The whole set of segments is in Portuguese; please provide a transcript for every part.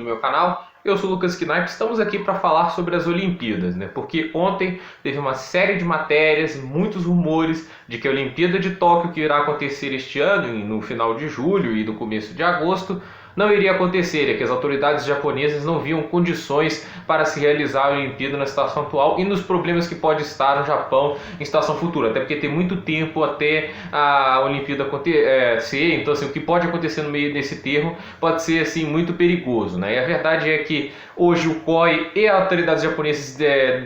do meu canal. Eu sou o Lucas Knaip, estamos aqui para falar sobre as Olimpíadas, né? Porque ontem teve uma série de matérias, muitos rumores de que a Olimpíada de Tóquio, que irá acontecer este ano, no final de julho e no começo de agosto, não iria acontecer, é que as autoridades japonesas não viam condições para se realizar a Olimpíada na situação atual e nos problemas que pode estar no Japão em situação futura, até porque tem muito tempo até a Olimpíada acontecer, então assim, o que pode acontecer no meio desse termo pode ser assim muito perigoso, né? E a verdade é que hoje o COI e as autoridades japonesas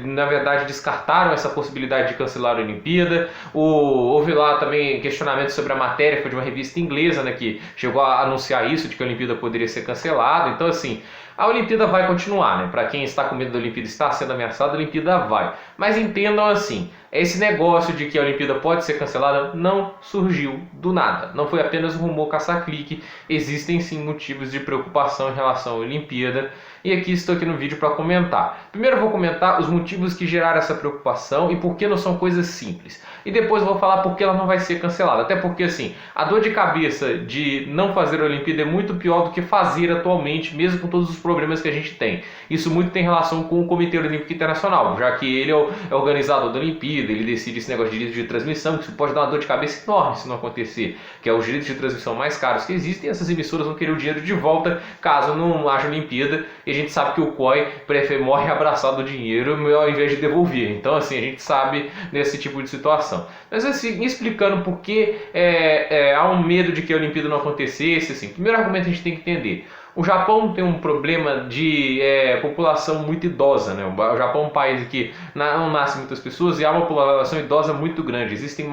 na verdade descartaram essa possibilidade de cancelar a Olimpíada. Houve lá também questionamento sobre a matéria, foi de uma revista inglesa, né, que chegou a anunciar isso, de que a Olimpíada poderia ser cancelada. Então assim, a Olimpíada vai continuar, né? Para quem está com medo da Olimpíada, está sendo ameaçada, a Olimpíada vai. Mas entendam assim, esse negócio de que a Olimpíada pode ser cancelada não surgiu do nada. Não foi apenas um rumor caça-clique. Existem sim motivos de preocupação em relação à Olimpíada. E aqui estou aqui no vídeo para comentar. Primeiro eu vou comentar os motivos que geraram essa preocupação e por que não são coisas simples. E depois eu vou falar por que ela não vai ser cancelada. Até porque assim, a dor de cabeça de não fazer a Olimpíada é muito pior do que fazer atualmente, mesmo com todos os problemas que a gente tem. Isso muito tem relação com o Comitê Olímpico Internacional, já que ele é o organizador da Olimpíada, ele decide esse negócio de direitos de transmissão, que isso pode dar uma dor de cabeça enorme se não acontecer, que é os direitos de transmissão mais caros que existem, e essas emissoras vão querer o dinheiro de volta caso não haja Olimpíada, e a gente sabe que o COI morre abraçado do dinheiro ao invés de devolver. Então assim, a gente sabe desse tipo de situação. Mas assim, explicando por que há um medo de que a Olimpíada não acontecesse, assim, primeiro argumento a gente tem que entender. O Japão tem um problema de população muito idosa, né? O Japão é um país que não nasce muitas pessoas e há uma população idosa muito grande. Existem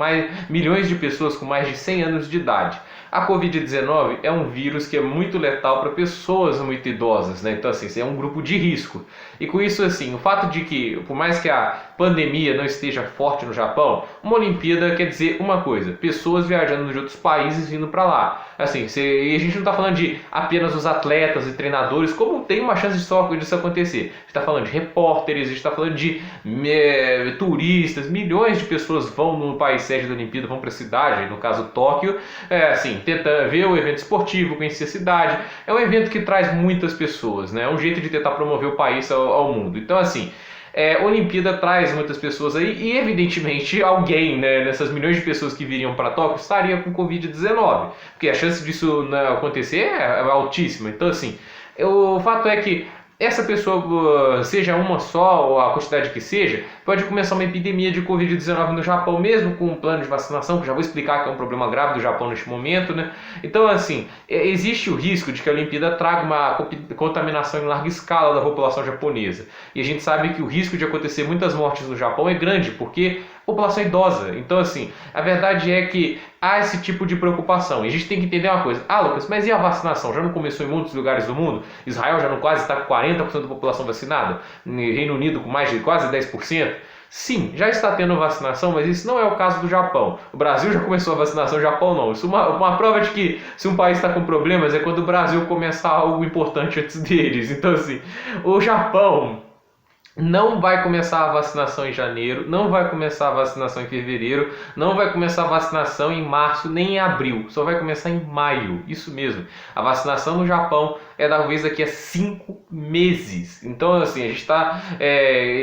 milhões de pessoas com mais de 100 anos de idade. A Covid-19 é um vírus que é muito letal para pessoas muito idosas, né? Então assim, é um grupo de risco. E com isso assim, o fato de que, por mais que a pandemia não esteja forte no Japão, uma Olimpíada quer dizer uma coisa: pessoas viajando de outros países vindo para lá. Assim, e a gente não está falando de apenas os atletas e treinadores, como tem uma chance disso acontecer. A gente está falando de repórteres, a gente está falando de turistas, milhões de pessoas vão no país sede da Olimpíada, vão para a cidade, no caso Tóquio, assim, tenta ver o evento esportivo, conhecer a cidade. É um evento que traz muitas pessoas, né? É um jeito de tentar promover o país ao mundo. Então assim, a Olimpíada traz muitas pessoas aí e evidentemente alguém, né, nessas milhões de pessoas que viriam para Tóquio estaria com Covid-19, porque a chance disso não acontecer é altíssima. Então assim, o fato é que essa pessoa, seja uma só ou a quantidade que seja, pode começar uma epidemia de Covid-19 no Japão, mesmo com um plano de vacinação, que já vou explicar que é um problema grave do Japão neste momento, né? Então, assim, existe o risco de que a Olimpíada traga uma contaminação em larga escala da população japonesa. E a gente sabe que o risco de acontecer muitas mortes no Japão é grande, porque a população é idosa. Então, assim, a verdade é que há esse tipo de preocupação. E a gente tem que entender uma coisa. Ah, Lucas, mas e a vacinação? Já não começou em muitos lugares do mundo? Israel já não quase está com 40% da população vacinada? Reino Unido com mais de quase 10%? Sim, já está tendo vacinação, mas isso não é o caso do Japão. O Brasil já começou a vacinação, o Japão não. Isso é uma prova de que se um país está com problemas é quando o Brasil começar algo importante antes deles. Então, assim, o Japão não vai começar a vacinação em janeiro, não vai começar a vacinação em fevereiro, não vai começar a vacinação em março nem em abril, só vai começar em maio, isso mesmo. A vacinação no Japão é talvez daqui a 5 meses. Então assim, a gente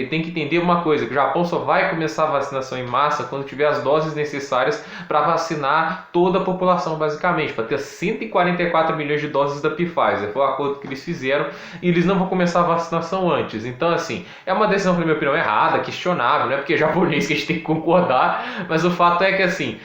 tem que entender uma coisa, que o Japão só vai começar a vacinação em massa quando tiver as doses necessárias para vacinar toda a população basicamente, para ter 144 milhões de doses da Pfizer, foi o acordo que eles fizeram e eles não vão começar a vacinação antes. Então assim, é uma decisão, na minha opinião, errada, questionável, não é porque é japonês que a gente tem que concordar, mas o fato é que, assim,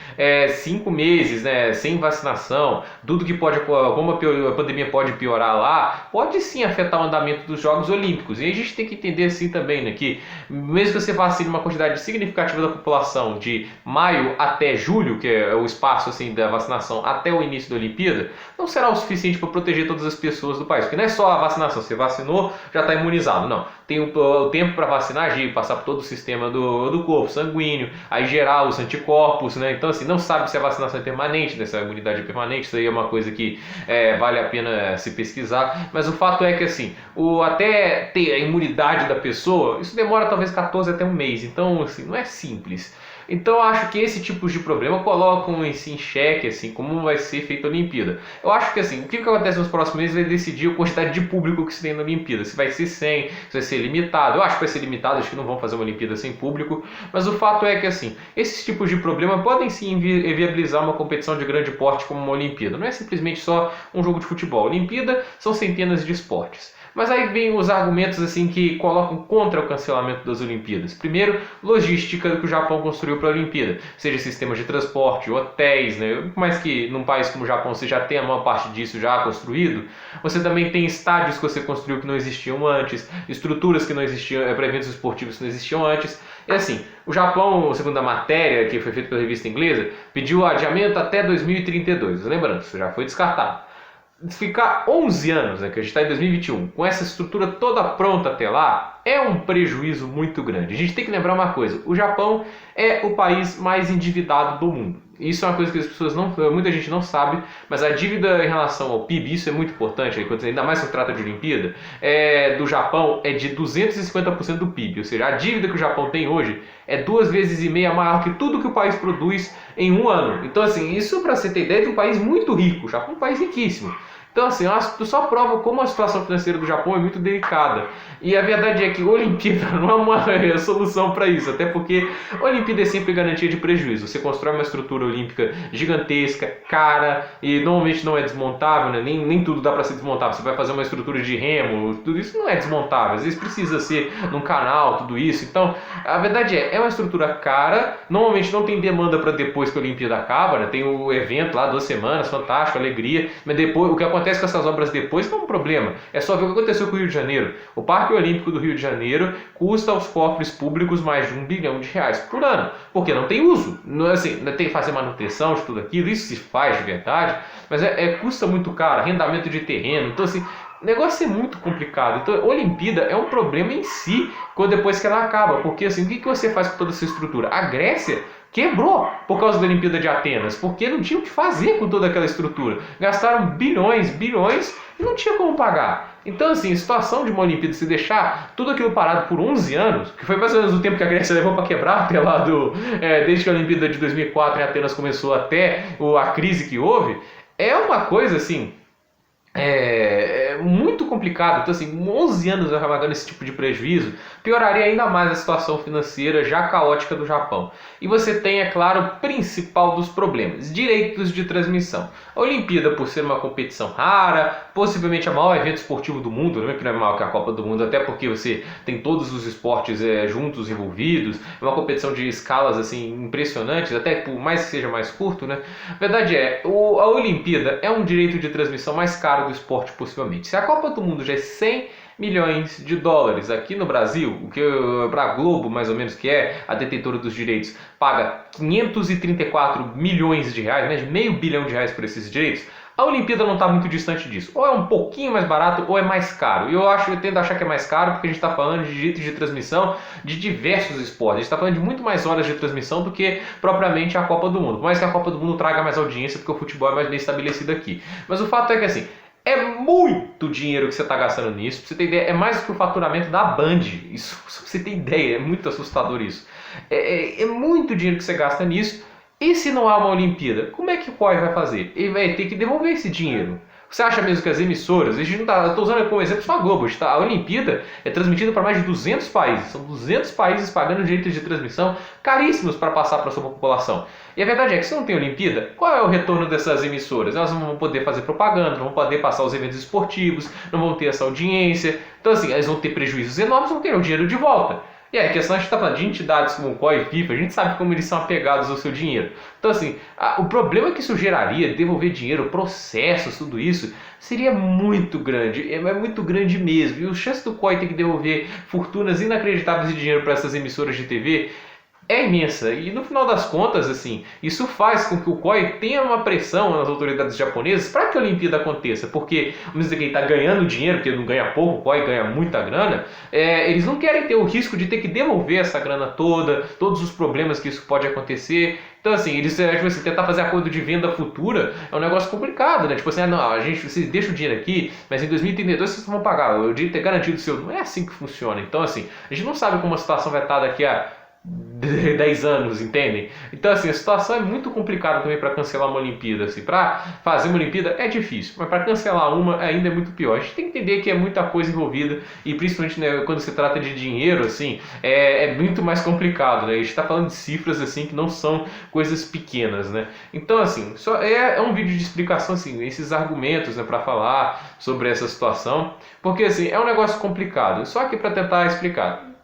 5 meses, né, sem vacinação, tudo que pode, como a pandemia pode piorar lá, pode sim afetar o andamento dos Jogos Olímpicos. E a gente tem que entender, assim, também, né, que mesmo que você vacine uma quantidade significativa da população de maio até julho, que é o espaço, assim, da vacinação até o início da Olimpíada, não será o suficiente para proteger todas as pessoas do país. Porque não é só a vacinação, você vacinou, já está imunizado, não. Tem o tempo para vacinar, agir, passar por todo o sistema do corpo sanguíneo, aí gerar os anticorpos, né? Então assim, não sabe se a vacinação é permanente, né? Se a imunidade é permanente, isso aí é uma coisa que vale a pena se pesquisar, mas o fato é que assim, até ter a imunidade da pessoa, isso demora talvez 14 até um mês, então assim, não é simples. Então eu acho que esse tipo de problema colocam em xeque assim, como vai ser feita a Olimpíada. Eu acho que assim, o que acontece nos próximos meses vai decidir a quantidade de público que se tem na Olimpíada. Se vai ser 100, se vai ser limitado. Eu acho que vai ser limitado, acho que não vão fazer uma Olimpíada sem público. Mas o fato é que assim, esses tipos de problema podem sim viabilizar uma competição de grande porte como uma Olimpíada. Não é simplesmente só um jogo de futebol. A Olimpíada são centenas de esportes. Mas aí vem os argumentos assim que colocam contra o cancelamento das Olimpíadas. Primeiro, logística que o Japão construiu para a Olimpíada, seja sistemas de transporte, hotéis, né? Por mais que num país como o Japão você já tenha a maior parte disso já construído, você também tem estádios que você construiu que não existiam antes, estruturas que não existiam para eventos esportivos que não existiam antes. E assim, o Japão, segundo a matéria que foi feita pela revista inglesa, pediu adiamento até 2032. Lembrando, isso já foi descartado. Ficar 11 anos, né, que a gente está em 2021, com essa estrutura toda pronta até lá, é um prejuízo muito grande. A gente tem que lembrar uma coisa, o Japão é o país mais endividado do mundo. Isso é uma coisa que as pessoas muita gente não sabe, mas a dívida em relação ao PIB, isso é muito importante, ainda mais quando se trata de Olimpíada, do Japão é de 250% do PIB, ou seja, a dívida que o Japão tem hoje é 2,5 vezes maior que tudo que o país produz em um ano. Então assim, isso para você ter ideia de um país muito rico, o Japão é um país riquíssimo. Então assim, só prova como a situação financeira do Japão é muito delicada. E a verdade é que a Olimpíada não é uma solução para isso, até porque a Olimpíada é sempre garantia de prejuízo. Você constrói uma estrutura olímpica gigantesca, cara, e normalmente não é desmontável, né? nem tudo dá para ser desmontável. Você vai fazer uma estrutura de remo, tudo isso não é desmontável, às vezes precisa ser num canal, tudo isso. Então, a verdade é uma estrutura cara, normalmente não tem demanda para depois que a Olimpíada acaba, né? Tem o evento lá, 2 semanas, fantástico, alegria, mas depois o que acontece com essas obras depois não é um problema. É só ver o que aconteceu com o Rio de Janeiro. O Parque Olímpico do Rio de Janeiro custa aos cofres públicos mais de R$ 1 bilhão por ano, porque não tem uso. Não, assim, tem que fazer manutenção de tudo aquilo, isso se faz de verdade, mas custa muito caro, arrendamento de terreno, então assim, o negócio é muito complicado. Então, a Olimpíada é um problema em si, depois que ela acaba, porque assim, o que você faz com toda essa estrutura? A Grécia quebrou por causa da Olimpíada de Atenas, porque não tinha o que fazer com toda aquela estrutura. Gastaram bilhões e não tinha como pagar. Então, assim, a situação de uma Olimpíada, se deixar tudo aquilo parado por 11 anos, que foi mais ou menos o tempo que a Grécia levou para quebrar, até lá desde que a Olimpíada de 2004 em Atenas começou até a crise que houve, é uma coisa, assim, muito complicado. Então assim, 11 anos dando esse tipo de prejuízo pioraria ainda mais a situação financeira já caótica do Japão. E você tem, é claro, o principal dos problemas, direitos de transmissão. A Olimpíada, por ser uma competição rara, possivelmente a maior evento esportivo do mundo, não é que não é maior que a Copa do Mundo, até porque você tem todos os esportes juntos envolvidos, é uma competição de escalas assim impressionantes, até por mais que seja mais curto, né? A verdade a Olimpíada é um direito de transmissão mais caro do esporte possivelmente. Se a Copa do Mundo já é 100 milhões de dólares aqui no Brasil, o que para a Globo, mais ou menos, que é a detentora dos direitos, paga 534 milhões de reais, mais de R$500 bilhão por esses direitos, a Olimpíada não está muito distante disso. Ou é um pouquinho mais barato ou é mais caro. E eu tendo a achar que é mais caro porque a gente está falando de direitos de transmissão de diversos esportes. A gente está falando de muito mais horas de transmissão do que propriamente a Copa do Mundo. Por mais que a Copa do Mundo traga mais audiência porque o futebol é mais bem estabelecido aqui. Mas o fato é que assim, é muito dinheiro que você está gastando nisso. Pra você ter ideia, é mais do que o faturamento da Band. Isso, pra você ter ideia, é muito assustador isso. É muito dinheiro que você gasta nisso. E se não há uma Olimpíada, como é que o COI vai fazer? Ele vai ter que devolver esse dinheiro. Você acha mesmo que as emissoras, eu estou usando como exemplo só a Globo, a Olimpíada é transmitida para mais de 200 países, são 200 países pagando direitos de transmissão caríssimos para passar para a sua população. E a verdade é que se não tem Olimpíada, qual é o retorno dessas emissoras? Elas não vão poder fazer propaganda, não vão poder passar os eventos esportivos, não vão ter essa audiência, então assim, elas vão ter prejuízos enormes, não terão o dinheiro de volta. E a questão, a gente está falando de entidades como o COI e FIFA, a gente sabe como eles são apegados ao seu dinheiro. Então assim, o problema que isso geraria, devolver dinheiro, processos, tudo isso, seria muito grande, é muito grande mesmo. E a chance do COI ter que devolver fortunas inacreditáveis de dinheiro para essas emissoras de TV é imensa. E no final das contas, assim, isso faz com que o COI tenha uma pressão nas autoridades japonesas para que a Olimpíada aconteça, porque, vamos dizer que ele está ganhando dinheiro, porque ele não ganha pouco, o COI ganha muita grana, eles não querem ter o risco de ter que devolver essa grana toda, todos os problemas que isso pode acontecer. Então assim, eles tipo assim, tentar fazer acordo de venda futura é um negócio complicado, né? Tipo assim, não, vocês deixam o dinheiro aqui, mas em 2032 vocês vão pagar, o dinheiro é garantido seu. Não é assim que funciona. Então assim, a gente não sabe como a situação vai estar daqui a 10 anos, entendem? Então, assim, a situação é muito complicada também para cancelar uma Olimpíada. Assim, para fazer uma Olimpíada é difícil, mas para cancelar uma ainda é muito pior. A gente tem que entender que é muita coisa envolvida e principalmente, né, quando se trata de dinheiro, assim, é muito mais complicado, né? A gente está falando de cifras assim que não são coisas pequenas, né? Então, assim, só é um vídeo de explicação, assim, esses argumentos, né, para falar sobre essa situação, porque assim é um negócio complicado. Só que para tentar explicar.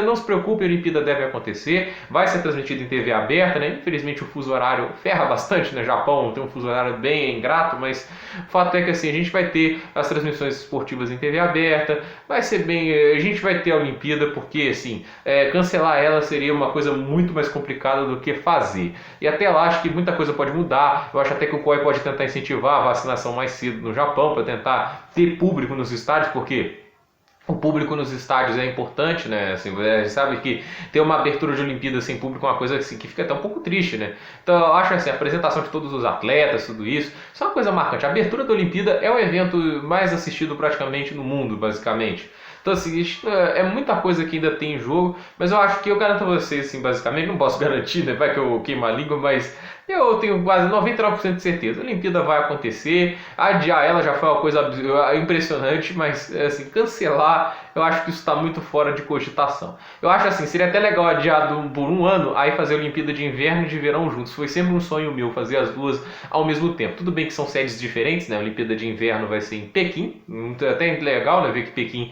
Não se preocupe, a Olimpíada deve acontecer, vai ser transmitido em TV aberta, né? Infelizmente o fuso horário ferra bastante, né? Japão tem um fuso horário bem ingrato, mas o fato é que assim, a gente vai ter as transmissões esportivas em TV aberta, vai ser bem, a gente vai ter a Olimpíada, porque assim, cancelar ela seria uma coisa muito mais complicada do que fazer. E até lá acho que muita coisa pode mudar, eu acho até que o COI pode tentar incentivar a vacinação mais cedo no Japão, para tentar ter público nos estádios, porque o público nos estádios é importante, né? Assim, a gente sabe que ter uma abertura de Olimpíada sem público é uma coisa assim, que fica até um pouco triste, né? Então eu acho assim, a apresentação de todos os atletas, tudo isso é uma coisa marcante. A abertura da Olimpíada é o evento mais assistido praticamente no mundo, basicamente. Então assim, é muita coisa que ainda tem em jogo, mas eu acho que eu garanto a vocês, assim, basicamente, não posso garantir, né? Vai que eu queimo a língua, mas eu tenho quase 99% de certeza. A Olimpíada vai acontecer, adiar ela já foi uma coisa impressionante, mas assim, cancelar, eu acho que isso está muito fora de cogitação. Eu acho assim, seria até legal adiado por um ano, aí fazer a Olimpíada de inverno e de verão juntos. Foi sempre um sonho meu fazer as duas ao mesmo tempo. Tudo bem que são sedes diferentes, né? A Olimpíada de inverno vai ser em Pequim, até legal, né? Ver que Pequim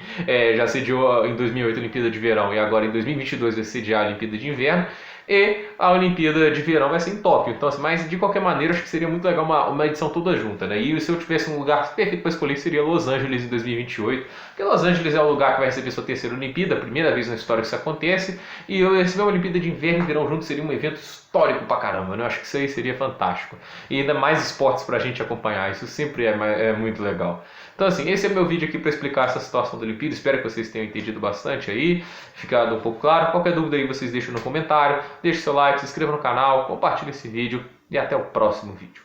já sediou em 2008 a Olimpíada de verão e agora em 2022 vai sediar a Olimpíada de inverno. E a Olimpíada de Verão vai ser em Tóquio. Então, assim, mas de qualquer maneira, acho que seria muito legal uma edição toda junta, né? E se eu tivesse um lugar perfeito para escolher, seria Los Angeles em 2028. Porque Los Angeles é o lugar que vai receber sua terceira Olimpíada, a primeira vez na história que isso acontece. E eu receber uma Olimpíada de Inverno e Verão junto seria um evento histórico pra caramba, né? Eu acho que isso aí seria fantástico. E ainda mais esportes pra gente acompanhar. Isso sempre é muito legal. Então, assim, esse é meu vídeo aqui para explicar essa situação da Olimpíada. Espero que vocês tenham entendido bastante aí, ficado um pouco claro. Qualquer dúvida aí vocês deixam no comentário. Deixe seu like, se inscreva no canal, compartilhe esse vídeo e até o próximo vídeo.